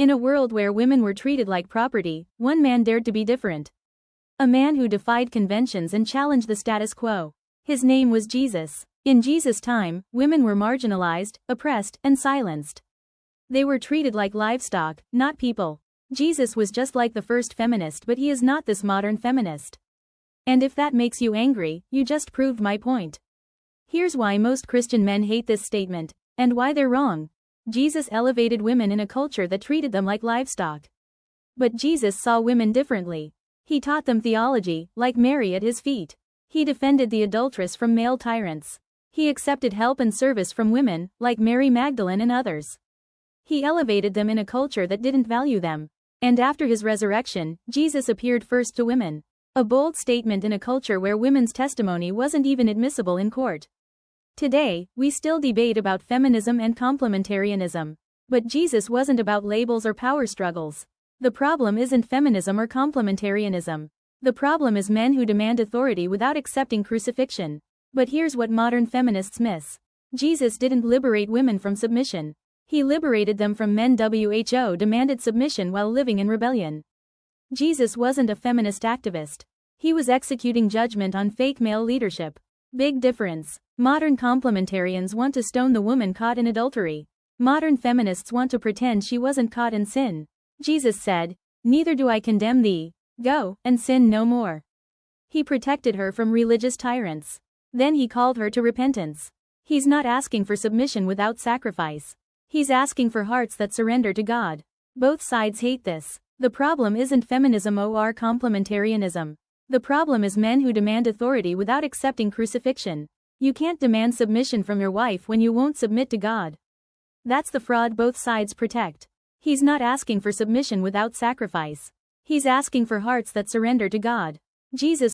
In a world where women were treated like property, one man dared to be different. A man who defied conventions and challenged the status quo. His name was Jesus. In Jesus' time, women were marginalized, oppressed, and silenced. They were treated like livestock, not people. Jesus was just like the first feminist, but he is not this modern feminist. And if that makes you angry, you just proved my point. Here's why most Christian men hate this statement, and why they're wrong. Jesus elevated women in a culture that treated them like livestock. But Jesus saw women differently. He taught them theology, like Mary at his feet. He defended the adulteress from male tyrants. He accepted help and service from women, like Mary Magdalene and others. He elevated them in a culture that didn't value them. And after his resurrection, Jesus appeared first to women. A bold statement in a culture where women's testimony wasn't even admissible in court. Today, we still debate about feminism and complementarianism. But Jesus wasn't about labels or power struggles. The problem isn't feminism or complementarianism. The problem is men who demand authority without accepting crucifixion. But here's what modern feminists miss. Jesus didn't liberate women from submission. He liberated them from men who demanded submission while living in rebellion. Jesus wasn't a feminist activist. He was executing judgment on fake male leadership. Big difference. Modern complementarians want to stone the woman caught in adultery. Modern feminists want to pretend she wasn't caught in sin. Jesus said, "Neither do I condemn thee. Go, and sin no more." He protected her from religious tyrants. Then he called her to repentance. He's not asking for submission without sacrifice. He's asking for hearts that surrender to God. Both sides hate this. The problem isn't feminism or complementarianism. The problem is men who demand authority without accepting crucifixion. You can't demand submission from your wife when you won't submit to God. That's the fraud both sides protect. He's not asking for submission without sacrifice. He's asking for hearts that surrender to God. Jesus